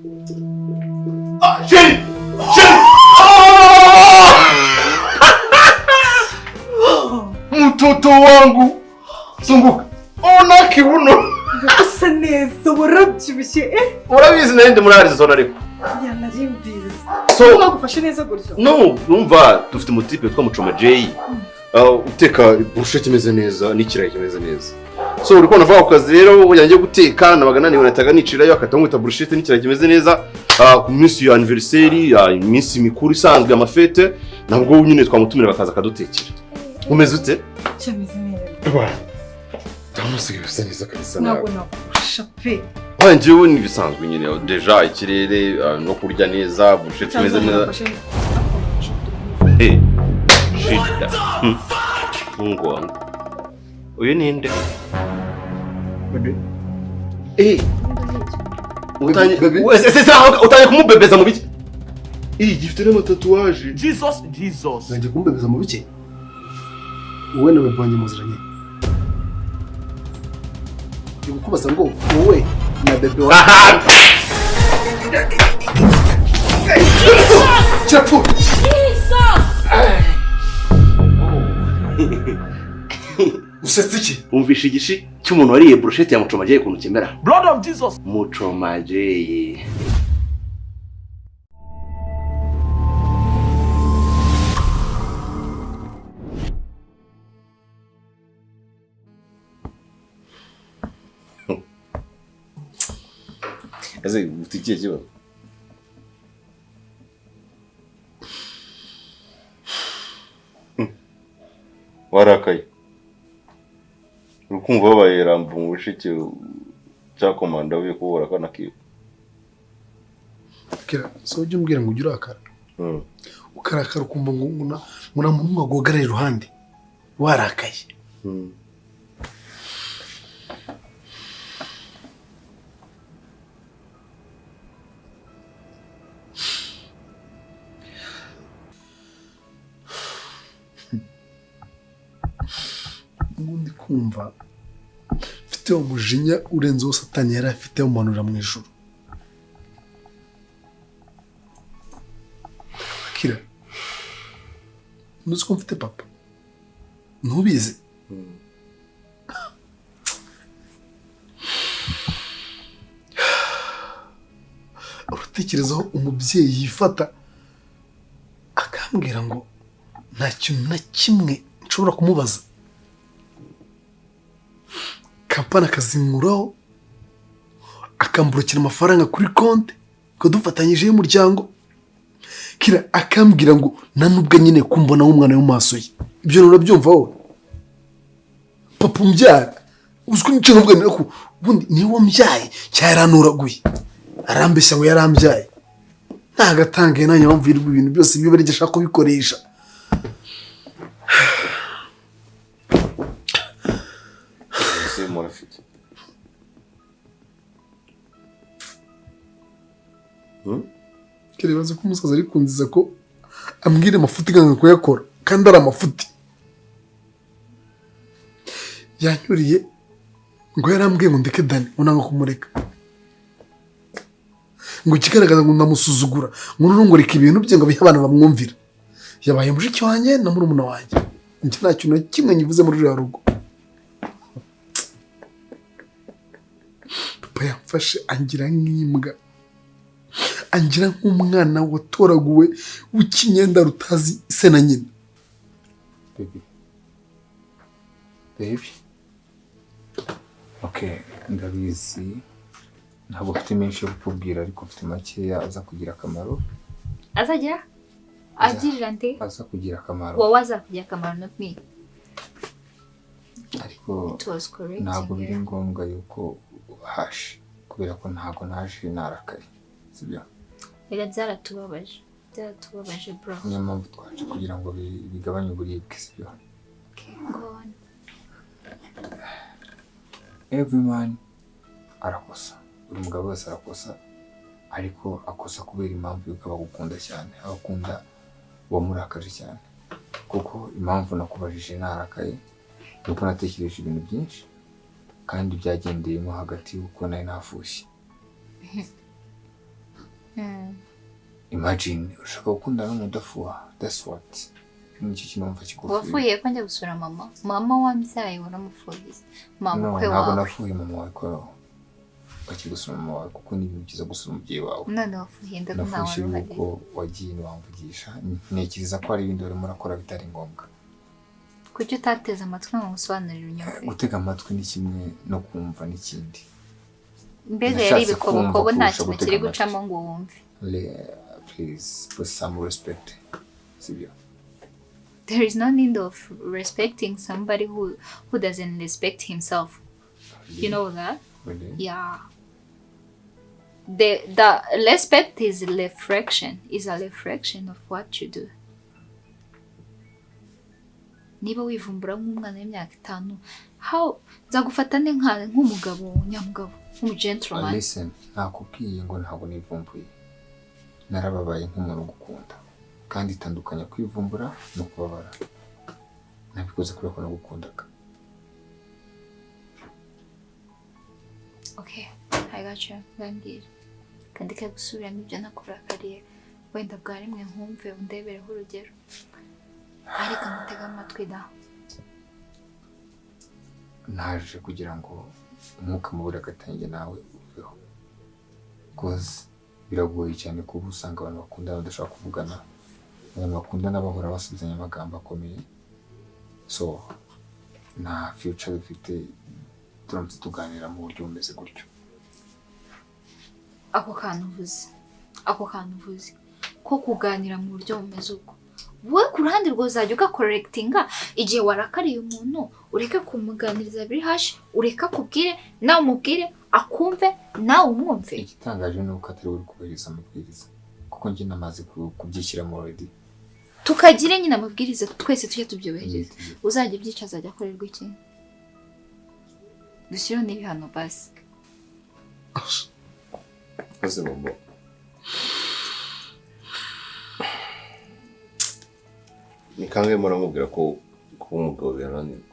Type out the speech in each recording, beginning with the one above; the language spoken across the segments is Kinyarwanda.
Chérie! Mtoto wangu! Zunguka! Ona kibuno! Asa neza warabyibushye Urabizi nende murarizo zona ariko. Yana rimbiza. So bagufashe neza gutyo. No, numva dufite umutipe twa Mucoma J. Uteka brushette imeze neza n'ikirayi kimeze neza. So uriko navuga ku kazi rero yanjye guteka nabaga naniwe nataga nicirayo akatamwita brushette n'ikirayi kimeze neza. Ku minsi ya anniversaire ya minsi mikuru isanzwe amafete nabwo nyine twamutumira bakaza kadutekera. Umeze ute? Cyameze neza. Wa. Tamusiga bisa neza kabisa ntabwo nakurusha pe. Njyewe ni bisanzwe nyine deja ikirere no kurya neza brushette imeze neza. Shida. Mungu wangu. Uyu ninde? Bebe. Utanye kumubebeza mu biki? Gifite n'amatatuwaje. Jesus. Nanjye kumbebeza mu biki? Wowe nawe bwanye muziranye. Kubaza ngo wowe na bebe wa Chapu. Usetse iki? Umvisha igishi cy'umuntu wariye brushette ya Mucoma J kuntu kimera. Blood of Jesus. Mucoma J. Ese utikiye kiba? Warakaye. Urukumva babaye rambu mu bishike cyakomanda uye kubura kana kiyo. Kira, so ujye umbwira ngo ujye urakara. Ukarakara ukumva ngo muna muntu agogara iruhande. Warakaye. Ngundi kumva mfite umujinya urenze wose Satani yari afite umanura mu ijuru. Kira, nuzi ko mfite papa? Ntubizi? Uratekerezaho umubyeyi yifata akambwira ngo nta kintu na kimwe nshobora kumubaza. Kampani akazinkuraho akamburukira amafaranga kuri konti ko dufatanyije y'umuryango. Kira akambwira ngo nanubwo nyine kumbona nk'umwana w'amaso ye. Ibyo urabyumva wowe? Papa umbyara uziko nico nvuga nako ubundi ni wo mbyaye cyaranuraguye. Arambeshya ngo yarambyaye. Ntagatangaye nanye bamvirwa ibintu byose biba ari gishaka kubikoresha. Morafite. Kire baze ko umusaza ari kunziza ko ambwire amafuti ganga kuyakora kandi ari amafuti. Yanyuriye ngo yarambwiye ngo ndeke Dani unanga kumureka. Ngo kigaragaza ngo ndamusuzugura ngo nurungurika ibintu bye ngo bihe abana bamwumvira. Yabaye mushiki wanjye na murumuna wanjye. Nti nta kintu kimwe nyivuze muri rya rugo. Papa yamfashe angira nk'imbwa. Angira nk'umwana watoraguwe w'ikinyenda rutazi se na nyina. Baby. Okay, ndabizi. Ntabwo mfite menshi yo kukubwira ariko mfite makeya aza kugira akamaro. Azagira? Agirira nde? Aza kugira akamaro. Wowe aza kugira akamaro not me. Ariko ntabwo biri ngombwa yuko uhashe kubera ko ntabwo naje narakaye. Sibyo? Ega byaratubabaje. Byaratubabaje bro. Niyo mpamvu twaje kugira ngo bigabanye uburibwe, sibyo? Okay, go on. Every man arakosa. Buri mugabo wese arakosa ariko akosa kubera impamvu yuko abagukunda cyane. Abakunda wamurakaje cyane. Kuko impamvu nakubajije narakaye nuko natekereje ibintu byinshi kandi byagendeyemo hagati yuko nari nafushye. imagine ushaka gukundana n'umudafuha. That's what. N'iki kintu mva kigufi. Wafuye ko njya gusura mama. Mama wambyaye waramufuhiye. Mama kwe ntabwo wawe. nafuye mama wawe ko bakigusura mama wawe kuko ni ibintu byiza gusura umubyeyi wawe. None wafuhiye ndabona Nafushije waruhari. uko wagiye ntiwamvugisha ntekereza ko hari ibindi urimo urakora bitari ngombwa. Kuki utateze amatwi ngo musobanurire unyumve? Gutega amatwi ni kimwe no kumva n'ikindi. Mbega yari ibikobokobo nta kintu kiri gucamo ngo wumve. Please put some respect. Sibyo. There is no need of respecting somebody who doesn't respect himself. You know that? Really? Yeah. The respect is a reflection of what you do. Niba wivumbura nk'umwana w'imyaka 5, how nzagufatane nk'umugabo nyamugabo, nk'umugentleman. Listen, nakubwiye ngo ntabwo nivumbuye. Narababaye nk'umuntu ugukunda. Kandi itandukanya kwivumbura no kubabara. Nabikoze kubera ko nagukundaga. Okay, I got you. Ngambira. Kandi kagusubiramo ibyo nakurakariye. Wenda bwa rimwe nkumve undebereho urugero. Ariko mutega amatwi da. Naje kugira ngo umwuka mubi agatange nawe uveho. Cause biragoye cyane kuba usanga abantu bakundana badashaka kuvugana. Abantu bakundana bahora basubizanya amagambo akomeye. So na future dufite turamutse tuganira mu buryo bumeze gutyo. Ako kantu uvuze. Ko kuganira mu buryo bumeze uko. Wowe ku ruhande rwo uzajya ugakorectinga igihe warakariye umuntu ureke kumuganiriza biri hashi ureka kubwire nawe umubwire akumve nawe umwumve. Igitangaje ni uko atari uri kubahiriza amabwiriza kuko njye namaze kubyishyiramo already. Tukagire nyine amabwiriza twese tujye tubyubahiriza. Uzajya ibyica azajya akorerwa iki? Dushyiraho n'ibihano basi. Ese mama. Ni kangahe muramubwira ko kuba umugabo birananirwa?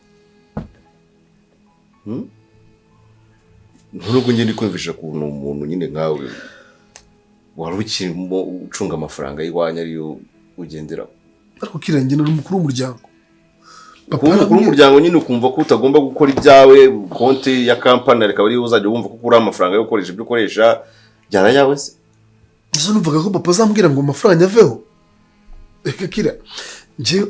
Nubwo njye ndi kumvisha kubona umuntu nyine nkawe wari ukirimo ucunga amafaranga y'iwanyu ariyo ugendera. Ariko kirangira n'umukuru w'umuryango. Umukuru w'umuryango nyine ukumva ko utagomba gukora ibyawe, konti ya company ariko ari uzajya wumva ko uri amafaranga yo gukoresha ibyo ukoresha byana yawe se. Nzo numvaga ko papa azambwira ngo amafaranga aveho. Reka kira. Nje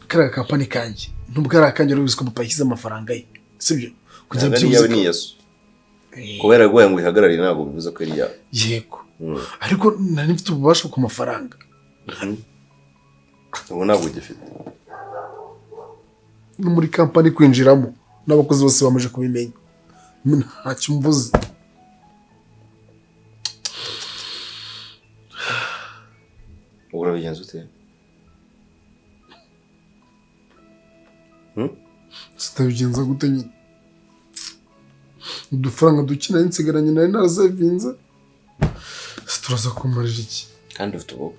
kara company kanje. Nubwo ari akanje rubizi ko papa yishyize amafaranga ye. Sibyo? Kujya byibuze ni Yesu. Kubera goya ngo ihagararire ntabwo bivuze ko ari yawe. Yego. Ariko nari mfite ububasha ku mafaranga. Ubu ntabwo ugifite. No muri company kwinjiramo n'abakozi bose bamaje kubimenya. Ntacyo mvuze. Urabigenza ute? Sitabigenza gute nyine? Udufaranga dukina n'insigaranye nari narazevinze. Turaza kumarira iki? Kandi ufite ubu.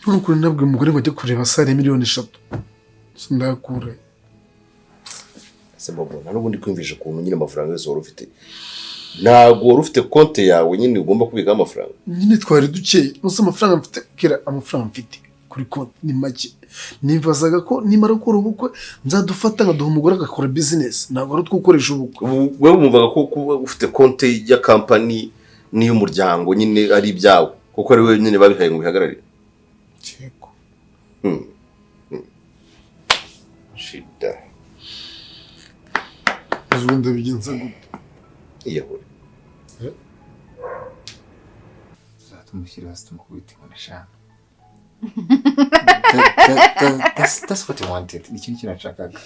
Nukuri nabwiye umugore ngo ajye kureba sare miliyoni 3. Sindakure. Se bobo nanubundi kwimvisha ukuntu nyine amafaranga yose wari ufite. Ntabwo wari ufite konti yawe nyine ugomba kubika amafaranga. Nyine twari dukeye. Nose amafaranga mfite kera amafaranga mfite kuri konti ni make. Nibazaga ko nimara gukora ubukwe nzadufata ngaduha umugore agakora business. Ntabwo ari twokoresha ubukwe. Wewe umvaga ko ufite konti ya company n'iy'umuryango nyine ari ibyawe. Kuko ari wewe nyine babihaye ngo bihagararire. Yego. Shida. Azunda bigenza gute? Iyahore. Tumushyira hasi tumukubita inkoni eshanu. That's what I wanted. Ni ikintu kinashakaga.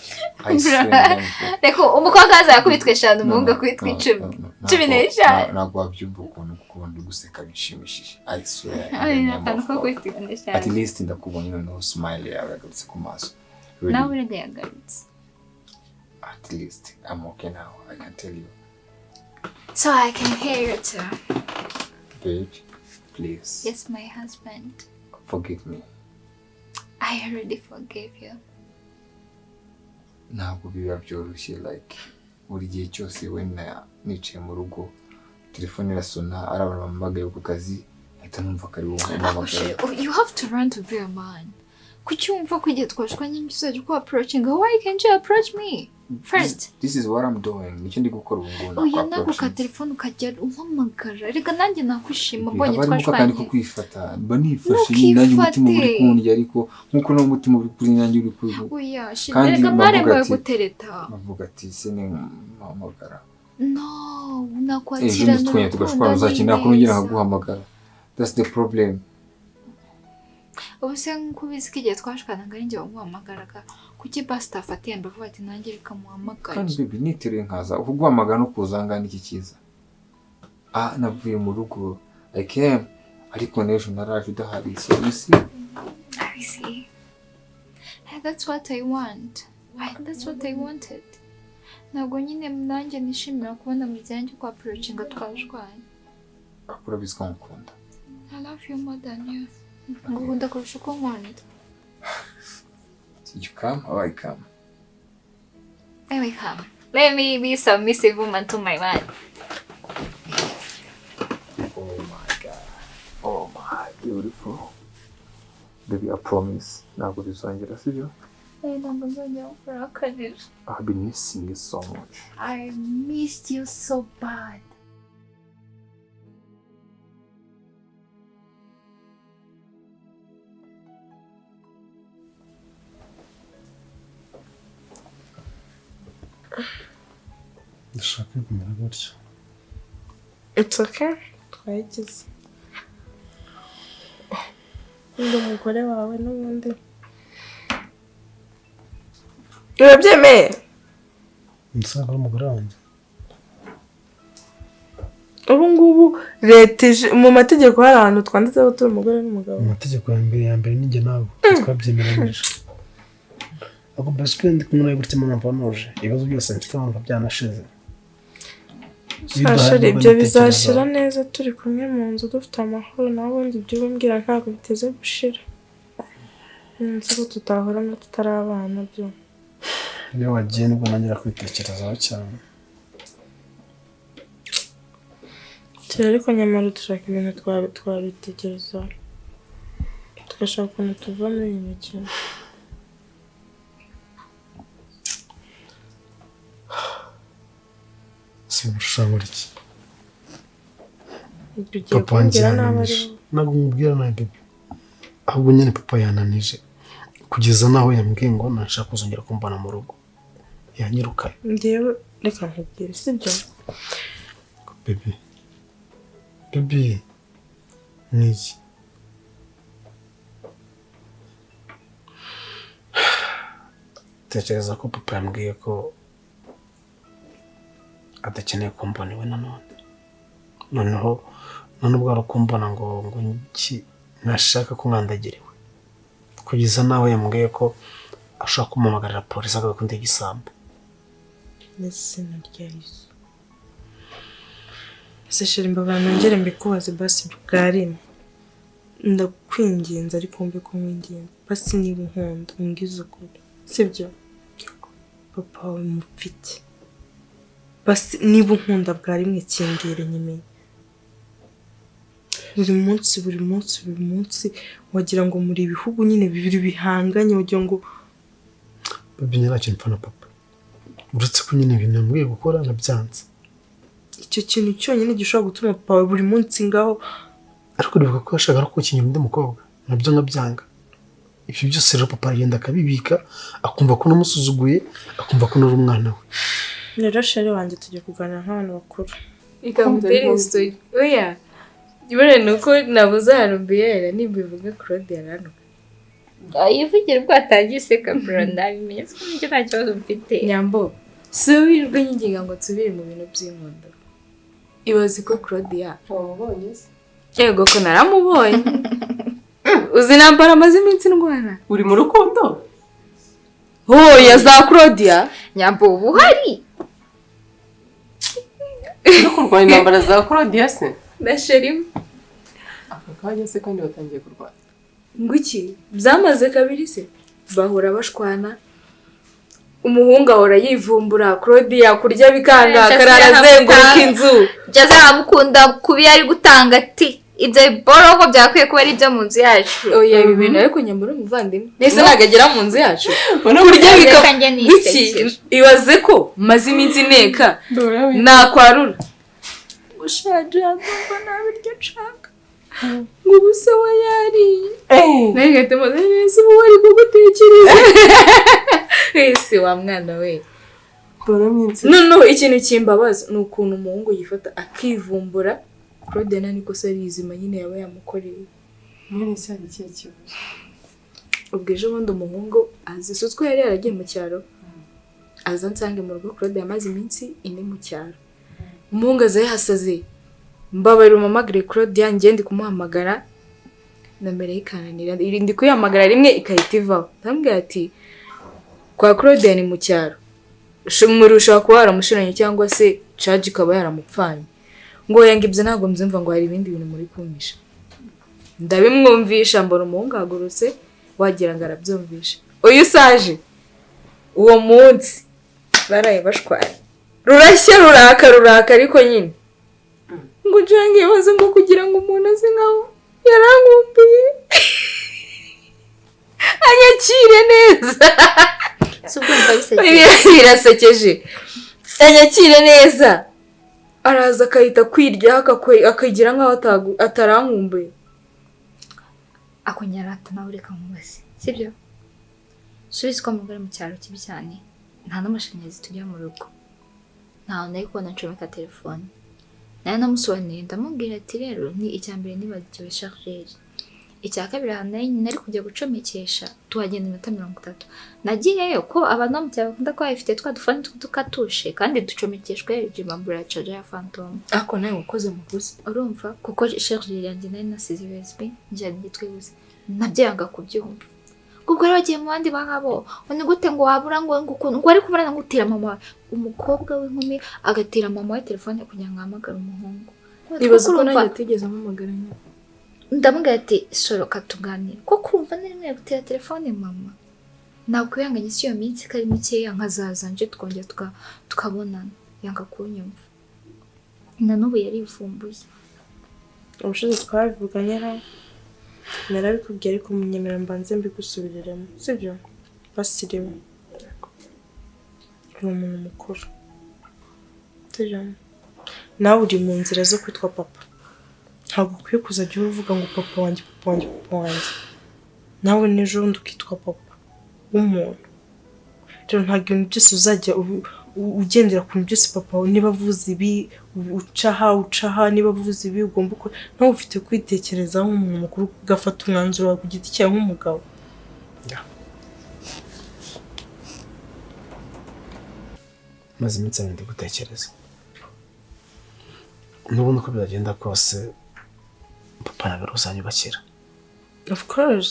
I swear. Reko umukobwa azakubitwe 5 umuhungu akubitwa 10. 15. Ntabwo wabyumva ukuntu kuko ndi guseka bishimishije. I swear. At least ndakubonye noneho smile yawe yagarutse ku maso. Nawe urega yagarutse. At least I'm okay now. I can tell you. So I can hear you too. Babe, please. Yes, my husband. Forgive me. I already forgave you. Ntabwo biba byoroshye like buri gihe cyose wenda nicaye mu rugo telefone irasona ari abantu bampamagaye ku kazi ahita numva ko ari wowe umpamagaye. You have to learn to be a man. Kuki wumva ko igihe twashwanye uzajya uko approaching? Why can't you approach me first? This is what I'm doing. Nicyo ndi gukora ubu ngubu. Oya nako ka telefone ukajya umpamagara. Reka nanjye nakwishima mbonye twashwanye. twashwanye. Kandi kwifata mba nifashe nanjye umutima uri kundya ariko nkuko no umutima uri kuri nanjye uri kuri. Oya shireka mwaremwe gutereta. Bavuga ati sine mpamagara. No, nakwakira no. Twenya tugashwara uzakenera ko nongera nkaguhamagara. That's the problem. Ubuse nkubizi kigiye twashwanaga ari njye wamuhamagaraga kuki basi tafatiye ndavuga ati nanjye reka muhamagara. Kandi baby niteruye nkaza ukuguhamagara no kuzanga niki kiza. Navuye mu rugo I came ariko n'ejo naraje udahari so you see. I see. Hey, that's what I want. That's what I wanted. Ntabwo nyine nanjye nishimira kubona mu byanjye ko approachinga twashwanye. Urabizi ko nkunda. I love you more than you. Ngukunda kurusha uko nkunda. Did you come or I come? Let me come. Let me be submissive woman to my man. Oh my god. Oh my beautiful. Baby, I promise. Ntabwo bizongera sibyo? Ntabwo nzongera kurakarira. I've been missing you so much. I missed you so bad. ndashaka kumera gutya. It's okay. Twagize. Ndi umugore wawe n'ubundi. Urabyemeye? Nsanga umugore wanjye. Ubu ngubu leta mu mategeko hari ahantu twanditseho turi umugore n'umugabo. Mu mategeko ya mbere ninjye nawe twabyemeranyije. Ako basi ndi kumwe nawe gutya mama mpanuje. Ibibazo byose mfite mpamvu byanashize. Sashari ibyo bizashira neza turi kumwe mu nzu dufite amahoro naho ubundi ibyo umbwira ntabwo biteze gushira. Nzi ko tutahorana tutarabana byo. Iyo wagiye nibwo nangira kwitekerezaho cyane. Ariko nyamara dushaka ibintu twabitekerezaho. Tugashaka ukuntu tuva muri iyi mikino. Siburushanwa iki? Papa wanjye yananije. Ntabwo mubwira nawe bebe. Ahubwo nyine papa yananije. Kugeza naho yambwiye ngo nashaka kuzongera kumbana mu rugo. Yanyiruka. Ndewe reka nkubwire sibyo? Bebe. Bebe. Niki? Tekereza ko papa yambwiye ko adakeneye kumbona iwe nanone. Noneho nubwo ari kumbona ngo nki nashaka ko nkandagiriwe. Kugeza nawe yambwiye ko ashaka kumamagarira polisi agakunda igisambo. N'izina rya Yesu. Ese shira imbabara nongere mbikubaze basi bwarimo. Ndakwinginze ariko mbe ko mwinginze. Basi niba unkunda umbwize ukuri. Sibyo? Papa wawe mufite. Basi niba unkunda bwarimwe kimbwire nyemenye. Buri munsi wagira ngo muri ibihugu nyine bibiri bihanganye wagira ngo Bebe nyiracyo mpfa na papa. Uretse ko nyine ibintu yambwiye gukora nabyanze. Icyo kintu cyonyine gishobora gutuma papa wawe buri munsi ngaho. Ariko ndibuka ko yashakaga ko kinyuma undi mukobwa. Nabyo nkabyanga. Ibyo byose rero papa agenda akabibika akumva ko namusuzuguye akumva ko nari umwana we. Rero sheri wanjye tujye kuganira nk'abantu bakuru. Ikampere story. Oya. Ibone nuko nabuze harubiyera nibivuga Claude yarano. Ayivugira ubwo atangiye seka branda bimenye ko nicyo nta kibazo mfite. Nyambo. Subirwe nyinginga ngo nsubire mu bintu by'inkondo. Ibaze ko Claude wamubonye se? Yego ko naramubonye. Uzi nambara amaze iminsi ndwana. Uri mu rukundo? Hoya za Claudia. Nyambo buhari. No kurwanya intambara za Claudia se? Ndasheri. Aka kanya se kandi batangiye kurwana. Nguki byamaze kabiri se bahora bashwana umuhungu ahora yivumbura Claudia kurya bikanga kararazenguruka inzu jaza amukunda kubi ari gutanga ati ibyo borogo byakwiye kuba ari byo mu nzu yacu oya ibi bintu ariko nyambura umuvandimwe nese nagagera mu nzu yacu kurya bikanga iki ibaze ko maze iminsi neka nakwarura ushaje ndumva nabiryo nshaka ngo ubuse wa yariye nagahita maze neza ubu wari kugutekereza ese wa mwana we no ikintu kimbabaza ni ukuntu umuhungu yifata akivumbura Claudia nani ko sari izima nyine yaba yamukoreye muri sari cye kibazo ubwo ejo bundi umuhungu azisutswe yari yaragiye mu cyaro aza nsange mu rugo Claudia yamaze iminsi ine mu cyaro umuhungu aza yahasaze mbabarira umamagare Claudia ngende kumuhamagara namere ikananira ndi kuyihamagara rimwe ikahita ivaho ndambwira ati kwa Claudia ni mu cyaro murusha kuba yaramushiranye cyangwa se charge ikaba yaramupfanye ngo yanga ibyo ntabwo mzumva ngo hari ibindi bintu muri kumisha ndabimwumvisha mbona umuhungu agurutse wagira ngo arabyumvisha uyu saje uwo munsi baraye bashwaye rurashya ruraka ariko nyine ngo jange baze ngo kugira ngo umuntu aze nkaho yarankumbuye anyakire neza birasekeje anyakire neza araza akahita kwirya akagira nkaho atarankumbuye akunyarata nawe reka nkubaze sibyo subiza ko mugore mu cyaro kibi cyane nta n'amashanyarazi tujya mu rugo ntawe nari kubona ncomeka telefone nayo namusobanuriye ndamubwira ati rero ni icya mbere nibagiwe chargeur icya kabiri nari kujya gucomekesha tuhagenda iminota 30 nagiyeyo ko abantu mu cyaro bakunda ko bafite twa dufani tukatushe kandi ducomekeshwe jimambura charger ya phantom ako nawe ukoze mu gusa urumva kuko chargeur yanjye nari nasize USB njye gitwebuze nabyanga kubyumva ubwo rero bagiye mu bandi bagabo one gute ngo wabura ngo ari kumarana ngutira mama umukobwa w'inkumi agatira mama wa telefone kugira ngo ahamagare umuhungu ibaze ko nanjye atigeze amumagaranya ndamubwira ati soroka tuganire ko kumva nari mwe gutira telefone mama nakwihanganye si yo minsi kari mikeya nkazaza nje twongera tukabonana yanga kunyumva na n'ubu yarivumbuye ubushize twabivuganye narabikubwiye ariko munyemera mbanze mbigusubiriremo sibyo basiriwe ni umuntu mukuru sibyo nawe uri mu nzira zo kwitwa papa ntabwo ukwiye kuzajya uvuga ngo papa wanjye nawe n'ejo bundi ukitwa papa w'umuntu rero ntabwo ibintu byose uzajya ugendera ku bintu byose papa wawe niba avuze ibi ucaha niba avuze ibi ugomba ko nawe ufite kwitekerezaho nk'umuntu mukuru ugafata umwanzuro wawe ku giti cyawe nk'umugabo maze iminsi ndi gutekereza n'ubundi uko byagenda kose papa na bero uzanyubakira of course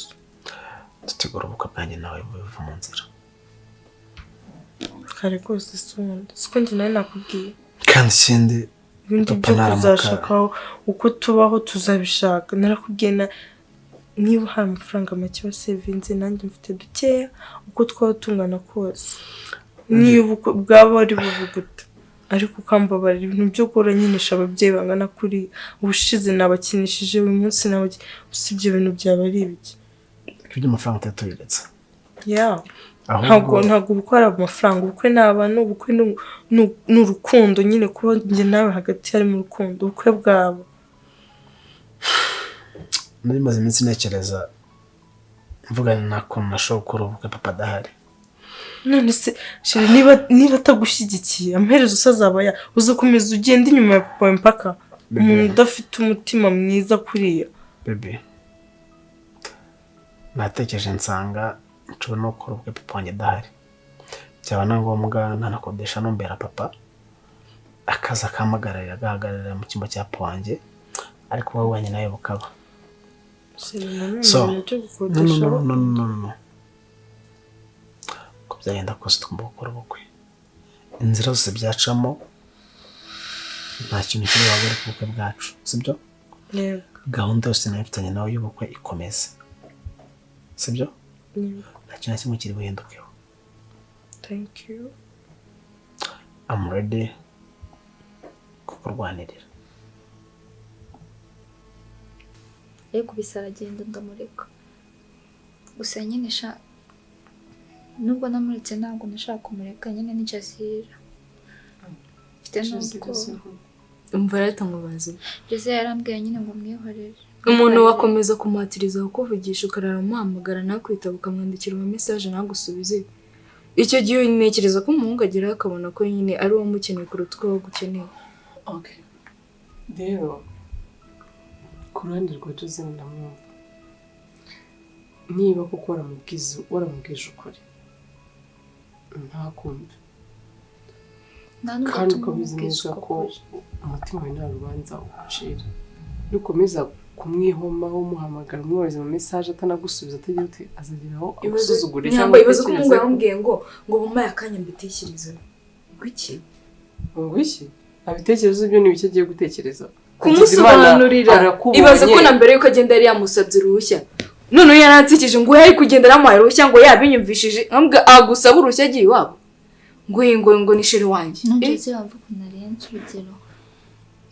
dutegura ubukwe bwanjye nawe buva mu nzira kare rwose siko njye nawe nakubwiye kandi ikindi ibindi byo kuzashaka uko tubaho tuzabishaka narakubwiye niba hari amafaranga make wasevinze nanjye mfite dukeya uko twaba tungana kose niba bwaba ari buvuguta ariko ukambabarira ibintu byo gukora nyinisha ababyeyi bangana kuri ubushize nabakinishije uyu munsi usibye ibintu byaba ari ibiki by'amafaranga atatubiretsa ntabwo ubukora amafaranga ubukwe ni abantu ubukwe ni urukundo nyine kuba njye nawe hagati harimo urukundo ubukwe bwabo nari maze iminsi ntekereza mvugana nako nashobora gukora ubukwe papa adahari none se shiri niba atagushyigikiye amaherezo usazaba uzakomeza ugenda inyuma ya papa mpaka umuntu udafite umutima mwiza kuriya bebe natekereje nsanga nshobora no gukora ubukwe papa wanjye adahari byaba na ngombwa ntanakodesha nombera papa akaza akamagararira agahagararira mu cyumba cya papa wanjye ariko wowe wanjye nawe bukaba no ko byagenda kose tugomba gukora ubukwe inzira zose byacamo nta kintu kiri wabura ku bukwe bwacu sibyo gahunda yose nayo ifitanye nawe y'ubukwe ikomeze sibyo nta kintu na kimwe kiri buhindukeho thank you. I'm ready kukurwanirira. ariko bisa aragenda ndamureka gusa nyine nubwo namuretse ntabwo nashaka kumureka nyine n'icasira mfite n'ubwo umva rero tumubaze Jose yarambwiye nyine ngo mwihorere umuntu wakomeza kumuhatiriza kukuvugisha ukarara umuhamagara nakwitaba ukamwandikira ama message nagusubize icyo gihe ntekereza ko umuhungu ageraho akabona ko nyine ari uwo mukeneye kuruta uko wagukeneye. Okay. Rero ku ruhande rwa Jose ndamwumva niba kuko waramubwije ukuri ntakumve kandi ukabizi neza ko umutima wawe nta rubanza ugucira nukomeza kumwihomaho umuhamagara umwohereza mu message atanagusubiza atagira uti azageraho agusuzugure cyangwa ibibazo ko umuntu yambwiye ngo bumaye akanya mbitekereza gwiki abitekerezo byo ni bike agiye gutekereza kumusobanurira ibaze ko na mbere yuko agenda yari yamusabye uruhushya none yaransikije ngo yari kugenda aramuhaye uruhushya ngo yabinyumvishije agusaba uruhushya agiye iwabo ngo ni sheri wanjye nonjye wamva ko narenze urugero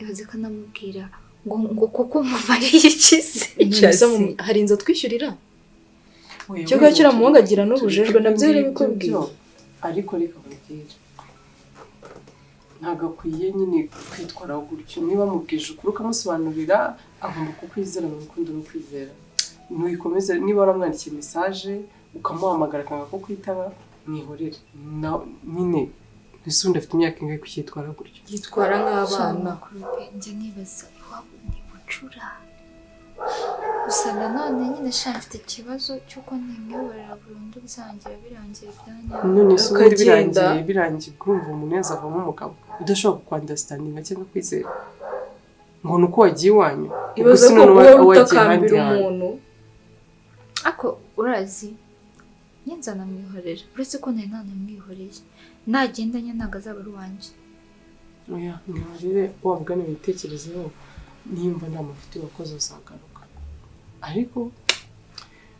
ibaze ko namubwira ngo kuko mumariye ikize hari inzu twishyurira cyo gakira muhungu agira n'ubujejwe nabyo rero bikubwiye ariko reka mubwire ntabwo akwiye nyine kwitwara gutyo niba mubwije ukuri ukamusobanurira agomba kukwizera mu rukundo no kwizera ntuyikomeze niba waramwandikiye message ukamuhamagara akanga ko kwitaba mwihorere nyine ntisundi afite imyaka ingahe kucyitwara gutyo yitwara nk'abana njya nibaza iwabo ni bucura gusa nanone nyine mfite ikibazo cy'uko nimwiborera burundu byangira birangiye byanjye none se ubundi birangiye urumva umuntu yazavamo umugabo udashobora kukwandastandinga cyangwa kwizera ngo ni uko wagiye iwanyu ibaze ko wowe utakambira umuntu ako urazi nyenza namwihorera uretse ko nari namwihoreye nagenda nyine ntabwo azaba ari uwanjye oya mwihorere wavugana ibitekerezeho nimba nta mafuti wakoze uzagaruka ariko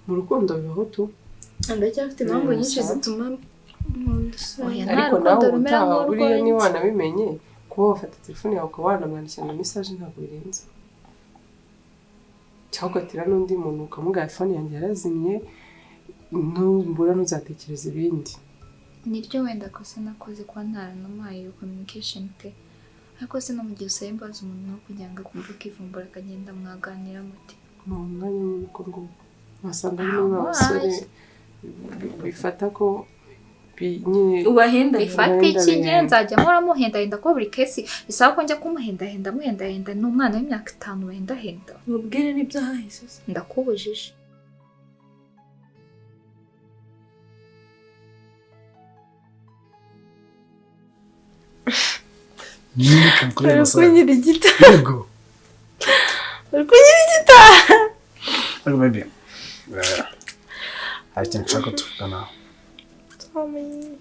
mu rukundo bibaho tu ndacyafite impamvu nyinshi zituma ariko nawe utaha buriya niba wanabimenye kuba wafata telefone yawe ukaba wanamwandikira na message ntabwo birenze cyangwa ugatira n'undi muntu ukamubwira telefone yanjye yarazimye numbura ntuzatekereza ibindi niryo wenda kosa nakoze kuba ntaranamuhaye iyo communication pe ariko se no mu gihe usaba imbabazi umuntu no kugira ngo akumve akivumbura akagenda mwaganira muti mu mwanya w'uko ngo wasanga harimo abasore bifata ko ubahenda bifata iki ngiye nzajya muramuhendahenda ko buri kesi bisaba ko njya kumuhendahenda muhendahenda n'umwana w'imyaka 5 wendahenda mubwire n'ibyo hahise ndakubujije nyine kamkureba sa kunyira igita yego kunyira igita ariko baby hari ikintu nshaka tuvugana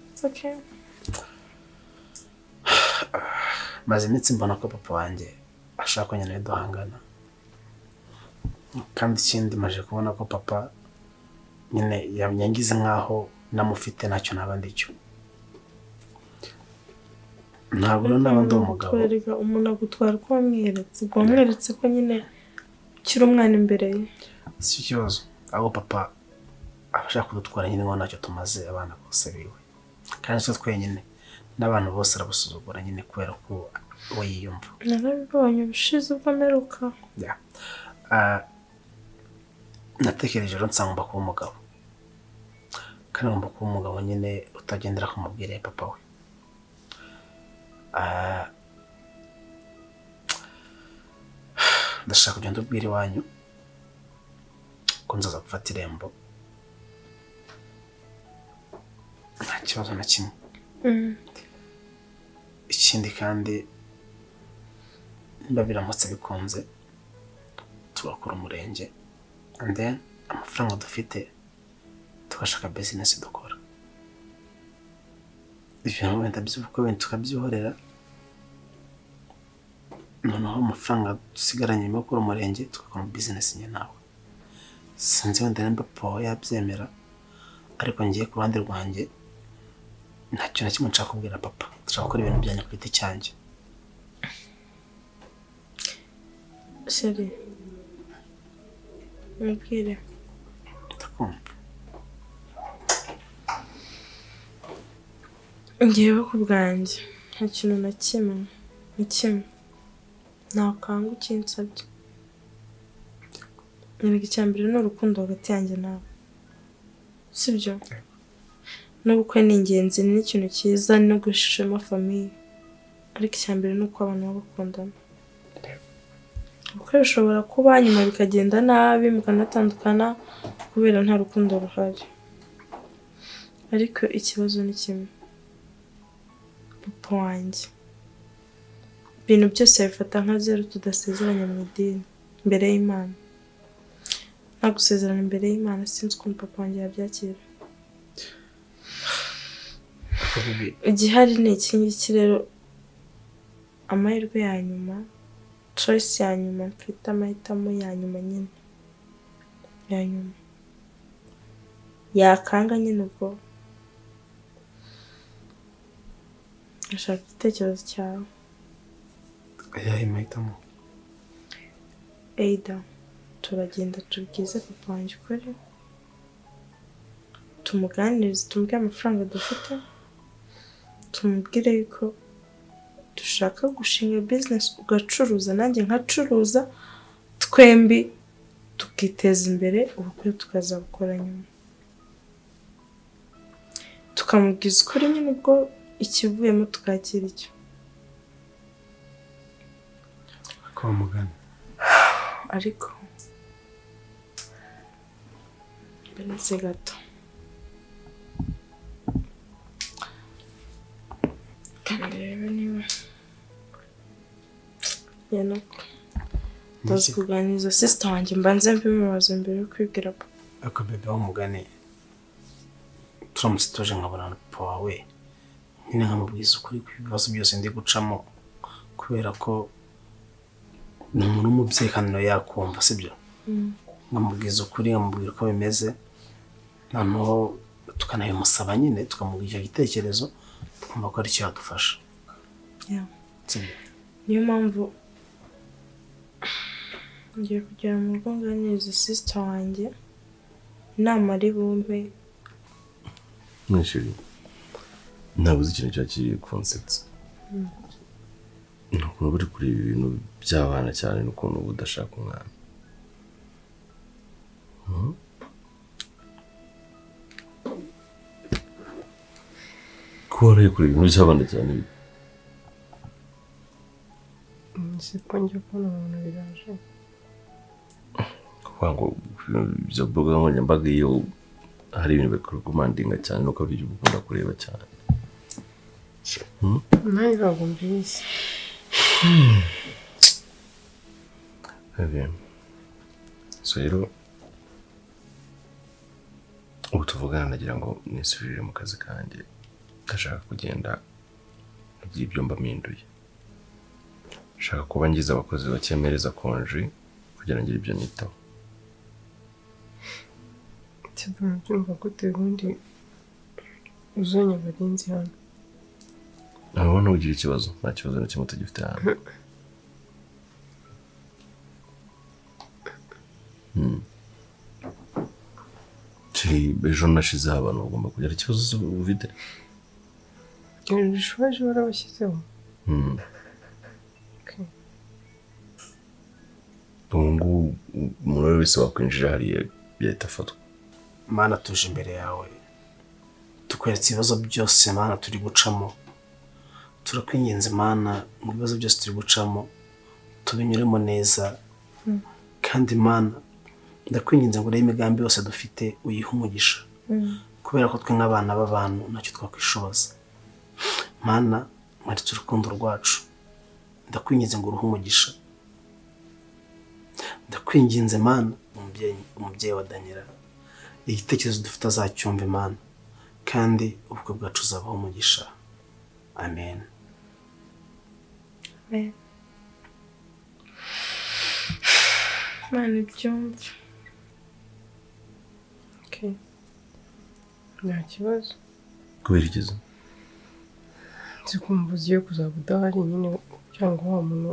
it's okay maze iminsi mbona ko papa wanjye ashaka ko nyine duhangana kandi ikindi maje kubona ko papa nyine yangize nkaho namufite ntacyo nabandi cyo ntabwo naba ndi umugabo umuntu agutwara uko wamweretse ko nyine kiri umwana imbere ye si ikibazo aho papa abashaka kudutwara nyine ngo ntacyo tumaze abana bose biwe kandi twe twenyine n'abantu bose arabusuzugura nyine kubera ko we yiyumva narabibonye ubushize ubwo ameruka natekereje rero nsanga kuba umugabo kandi ngomba kuba umugabo nyine utagendera ku mabwire ya papa we ndashaka kugenda ubwira iwanyu ko nzaza gufata irembo nta kibazo na kimwe ikindi kandi niba biramutse bikunze tugakora umurenge and then amafaranga dufite tugashaka business dukora ibintu wenda by'uko wenda tukabyihorera noneho amafaranga dusigaranye nyuma yo gukora umurenge tugakora business nye nawe sinzi wenda nimba papa yabyemera ariko ngiye ku ruhande rwanjye nta kintu na kimwe nshaka kubwira papa dushaka gukora ibintu byanjye ku giti cyanjye. Sheri mubwire. Ndakumva. Ngewe ku bwanjye nta kintu na kimwe nakanga ukinsabye. Erega icya mbere ni urukundo hagati yanjye nawe, sibyo? N'ubukwe ni ingenzi, ni ikintu cyiza, no gushishamo famiye, ariko icya mbere ni uko abantu baba bakundana. Ubukwe bushobora kuba nyuma bikagenda nabi mukanatandukana kubera nta rukundo ruhari, ariko ikibazo ni kimwe, papa wanjye ibintu byose abifata nka zero, tudasezeranya mu idini imbere y'Imana. Nta gusezerana imbere y'Imana, sinzi ukuntu papa wanjye yabyakira. Igihari ni iki ngiki rero, amahirwe ya nyuma, choice ya nyuma mfite, amahitamo ya nyuma nyine, ya nyuma yakanga nyine. Ubwo ashaka igitekerezo cyawe. Ayahe mahitamo? Eida, turagenda tubwize papa wanjye ukuri, tumuganirize, tumubwire amafaranga dufite, tumubwire yuko dushaka gushinga business, ugacuruza nanjye nkacuruza, twembi tukiteza imbere, ubukwe tukazabukora nyuma. Tukamubwiza ukuri nyine, ubwo ikivuyemo tukakira icyo. Kwa mugani. Ariko benetse gato, kandi rebe niba yanako ndazi kuganiriza sister wanjye, mbanze mbimubaza mbere yo kwibwira papa. Ako bebe w'umugani turamutse tuje nkabona na papa wawe, nyine nkamubwiza ukuri ku bibazo byose ndi gucamo, kubera ko ni umuntu w'umubyeyi kandi nawe yakumva, sibyo? Nkamubwiza ukuri, nkamubwira uko bimeze, noneho tukanabimusaba nyine, tukamubwira icyo gitekerezo, tukumva ko ari cyo yadufasha. Niyo mpamvu ngiye kugera mu rugo nganiriza sister wanjye, inama ari bumpe. Mwishiri, nabuze ikintu cyakiriye concepts. Nukuntu buri kuri ibi bintu by'abana cyane, n'ukuntu budashaka umwana. Kuba kuri ibintu by'abana cyane. Siko njye kubona umuntu biraje. Kuvuga ngo ibyo mbuga nkoranyambaga iyo hari ibintu bikurumandinga cyane, nuko ari ibyo ukunda kureba cyane. Nawe ntabwo mbizi. So rero ubu tuvugana nagira ngo nisubirire mu kazi kanjye, ndashaka kugenda ngira ibyo mba mpinduye. Nshaka kuba ngize abakozi bakemereza konji kugira ngire ibyo nitaho. Byumva gute ubundi uzonya abarinzi hano? Ntabwo ntugira ikibazo, nta kibazo na kimwe tugifite hano. Ejo nashizeho abantu bagomba kugira ikibazo ufite. Ejo warabashyizeho? Ubu ngubu umuntu wese wakwinjira hariya yahita afatwa. Mana, tuje imbere yawe, tukweretse ibibazo byose Mana turi gucamo, turakwinginze Mana, mu bibazo byose turi gucamo tubinyuremo neza, kandi Mana ndakwinginze ngo urebe imigambi yose dufite uyihe umugisha, kubera ko twe nk'abana b'abantu ntacyo twakwishoboza. Mana, mwaritse urukundo rwacu, ndakwinginze ngo uruhe umugisha. Ndakwinginze Mana, umubyeyi wa Daniela, igitekerezo dufite azacyumva Mana, kandi ubukwe bwacu uzabaho umugisha. Amen. Amen. Mana ibyumve. Nta kibazo. Kubera ikiza? zikumva ugiye kuzaba udahari nyine cyangwa wa muntu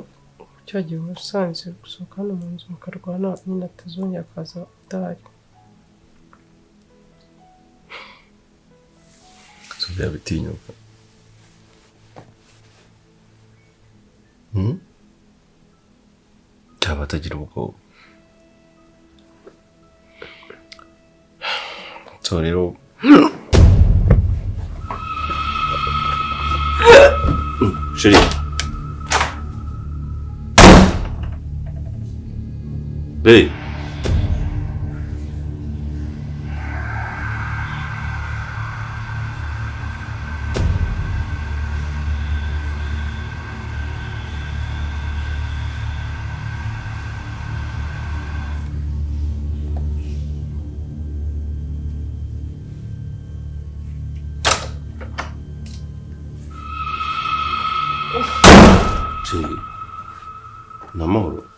cyagiye usanze gusohoka hano mu nzu mukarwana nyine atazongera akaza udahari. byabitinyuka cyaba atagira ubwoba. So rero Chérie. Hey. Chérie. Namoro.